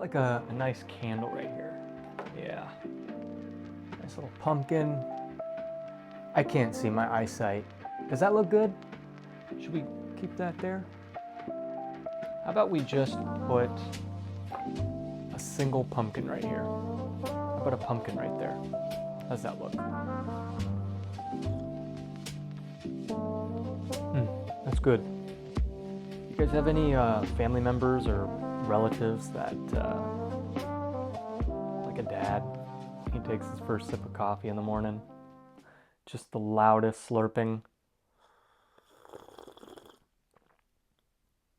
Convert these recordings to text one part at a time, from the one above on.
like a nice candle right here. Yeah. Nice little pumpkin. I can't see my eyesight. Does that look good? Should we keep that there? How about we just put a single pumpkin right here? How about a pumpkin right there? How's that look? That's good. You guys have any family members or relatives that, like a dad, he takes his first sip of coffee in the morning? Just the loudest slurping.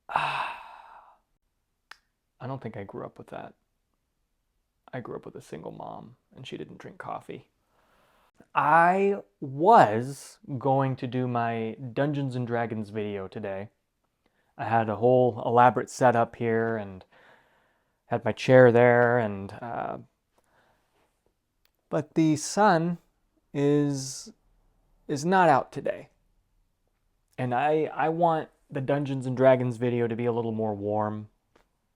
I don't think I grew up with that. I grew up with a single mom, and she didn't drink coffee. I was going to do my Dungeons and Dragons video today. I had a whole elaborate setup here and had my chair there, and but the sun is not out today, and I want the Dungeons and Dragons video to be a little more warm,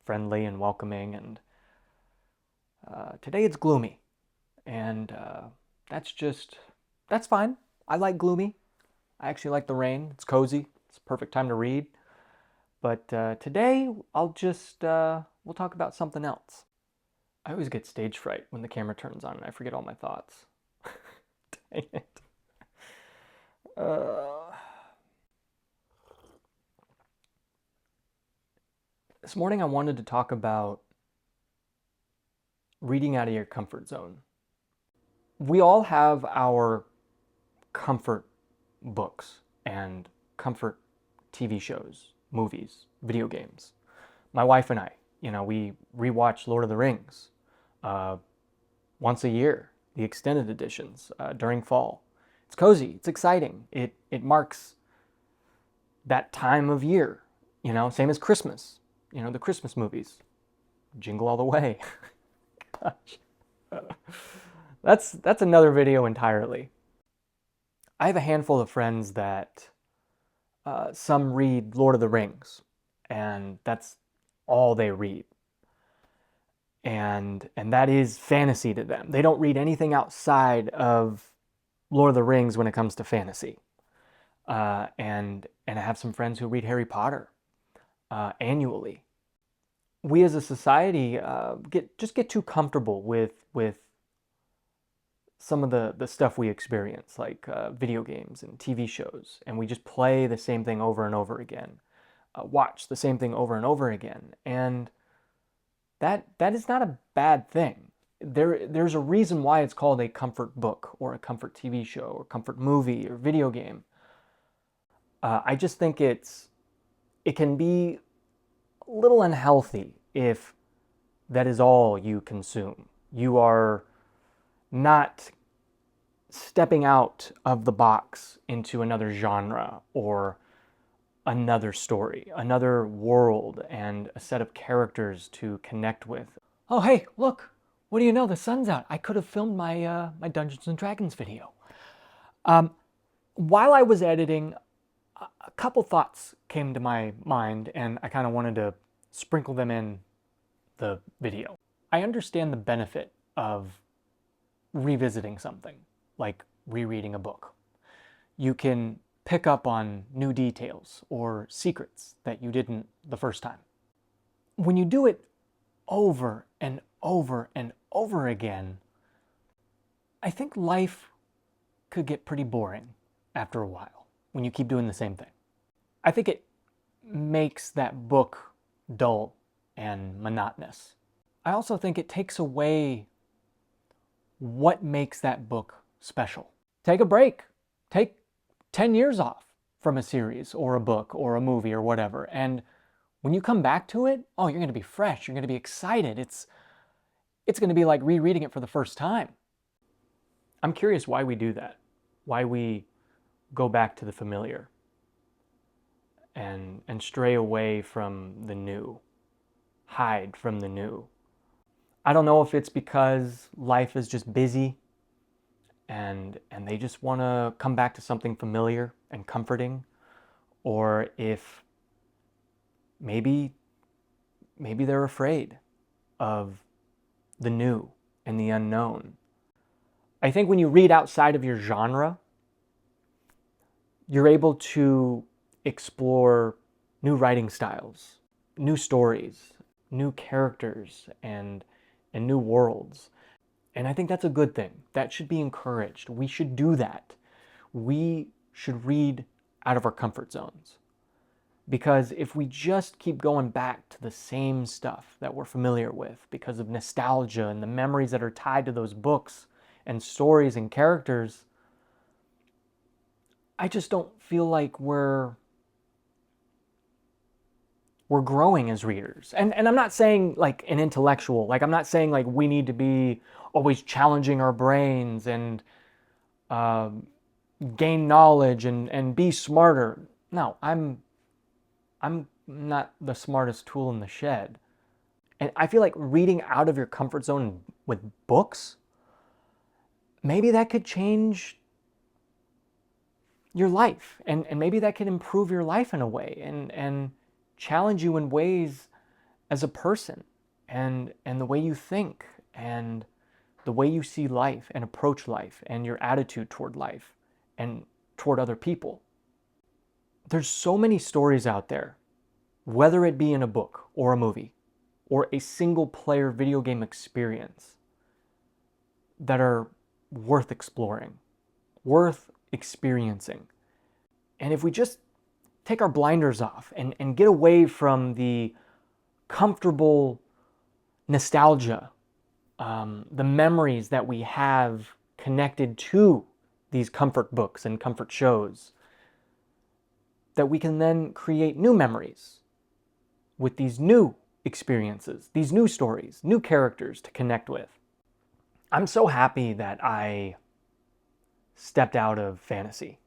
friendly, and welcoming. And today it's gloomy, and that's fine. I like gloomy. I actually like the rain. It's cozy. It's a perfect time to read. But today we'll talk about something else. I always get stage fright when the camera turns on and I forget all my thoughts. Dang it. This morning I wanted to talk about reading out of your comfort zone. We all have our comfort books and comfort TV shows, movies, video games. My wife and I, we rewatch Lord of the Rings once a year, the extended editions during fall. It's cozy, it's exciting. It marks that time of year, same as Christmas, the Christmas movies. Jingle All the Way. Gosh. That's another video entirely. I have a handful of friends that some read Lord of the Rings, and that's all they read. And that is fantasy to them. They don't read anything outside of Lord of the Rings when it comes to fantasy. And I have some friends who read Harry Potter annually. We as a society get too comfortable with some of the stuff we experience, like video games and TV shows, and we just play the same thing over and over again, watch the same thing over and over again, and that is not a bad thing. There's a reason why it's called a comfort book or a comfort TV show or comfort movie or video game. I just think it can be a little unhealthy if that is all you consume. You are not stepping out of the box into another genre or another story, another world, and a set of characters to connect with. Oh, hey, look, what do you know? The sun's out. I could have filmed my Dungeons and Dragons video. While I was editing, a couple thoughts came to my mind, and I kind of wanted to sprinkle them in the video. I understand the benefit of revisiting something, like rereading a book. You can pick up on new details or secrets that you didn't the first time. When you do it over and over and over again, I think life could get pretty boring after a while when you keep doing the same thing. I think it makes that book dull and monotonous. I also think it takes away what makes that book special. Take a break. Take 10 years off from a series or a book or a movie or whatever. And when you come back to it, oh, you're going to be fresh. You're going to be excited. It's going to be like rereading it for the first time. I'm curious why we do that. Why we go back to the familiar and stray away from the new, hide from the new. I don't know if it's because life is just busy and they just want to come back to something familiar and comforting, or if maybe they're afraid of the new and the unknown. I think when you read outside of your genre, you're able to explore new writing styles, new stories, new characters, and new worlds. And I think that's a good thing. That should be encouraged. We should do that. We should read out of our comfort zones. Because if we just keep going back to the same stuff that we're familiar with because of nostalgia and the memories that are tied to those books and stories and characters, I just don't feel like we're growing as readers. And I'm not saying like an intellectual, like I'm not saying like we need to be always challenging our brains and gain knowledge and be smarter. No, I'm not the smartest tool in the shed. And I feel like reading out of your comfort zone with books, maybe that could change your life. And maybe that could improve your life in a way and challenge you in ways as a person and the way you think and the way you see life and approach life and your attitude toward life and toward other people. There's so many stories out there, whether it be in a book or a movie or a single player video game experience, that are worth exploring, worth experiencing. And if we just take our blinders off and get away from the comfortable nostalgia, the memories that we have connected to these comfort books and comfort shows, that we can then create new memories with these new experiences, these new stories, new characters to connect with. I'm so happy that I stepped out of fantasy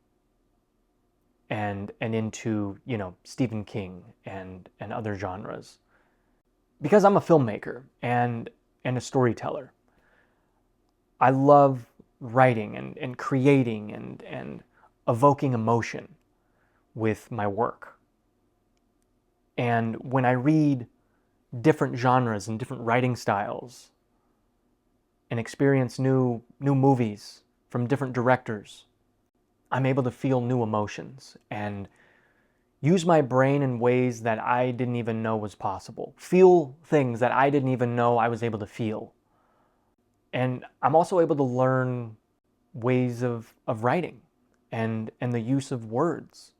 and into, Stephen King and other genres. Because I'm a filmmaker and a storyteller. I love writing and creating and evoking emotion with my work. And when I read different genres and different writing styles and experience new movies from different directors, I'm able to feel new emotions and use my brain in ways that I didn't even know was possible. Feel things that I didn't even know I was able to feel. And I'm also able to learn ways of writing and the use of words,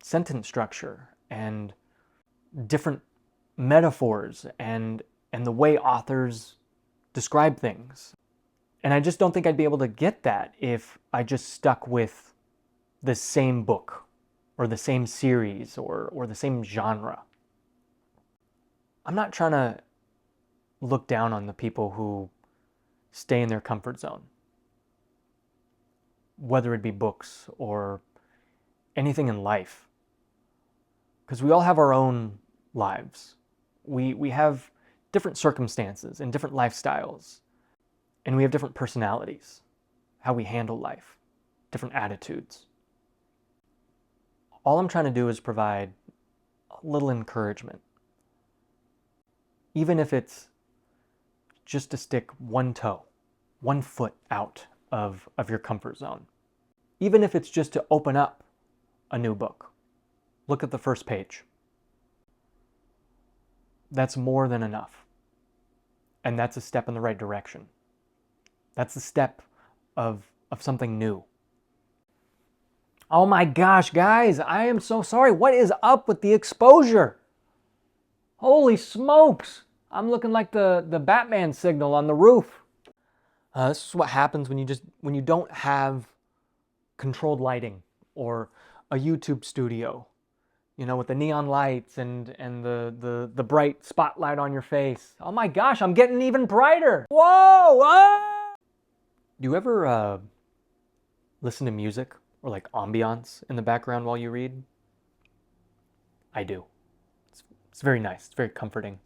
sentence structure, and different metaphors and the way authors describe things. And I just don't think I'd be able to get that if I just stuck with the same book or the same series or the same genre. I'm not trying to look down on the people who stay in their comfort zone, whether it be books or anything in life. Because we all have our own lives. We have different circumstances and different lifestyles. And we have different personalities, how we handle life, different attitudes. All I'm trying to do is provide a little encouragement. Even if it's just to stick one toe, one foot out of your comfort zone. Even if it's just to open up a new book. Look at the first page. That's more than enough. And that's a step in the right direction. That's the step of something new. Oh my gosh, guys, I am so sorry. What is up with the exposure? Holy smokes. I'm looking like the Batman signal on the roof. This is what happens when you don't have controlled lighting or a YouTube studio, with the neon lights and the bright spotlight on your face. Oh my gosh, I'm getting even brighter. Whoa! Ah! Do you ever listen to music or like ambience in the background while you read? I do. It's very nice. It's very comforting.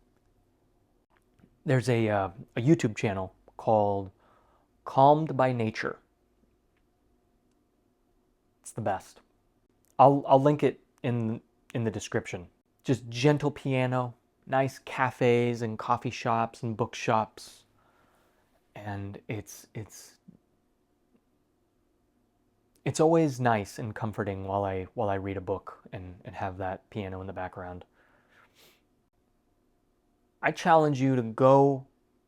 There's a YouTube channel called Calmed by Nature. It's the best. I'll link it in the description. Just gentle piano, nice cafes and coffee shops and bookshops, and it's always nice and comforting while I read a book and have that piano in the background. I challenge you to go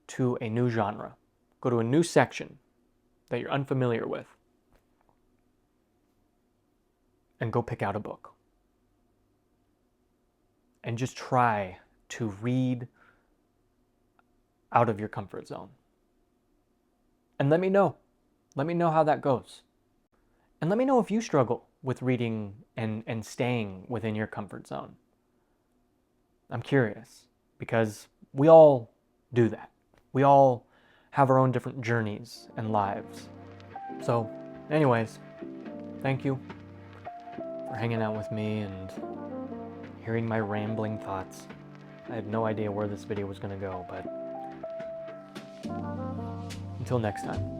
to a new genre, go to a new section that you're unfamiliar with, and go pick out a book. And just try to read out of your comfort zone. And let me know. Let me know how that goes. And let me know if you struggle with reading and staying within your comfort zone. I'm curious because we all do that. We all have our own different journeys and lives. So, anyways, thank you for hanging out with me and hearing my rambling thoughts. I had no idea where this video was going to go, but until next time.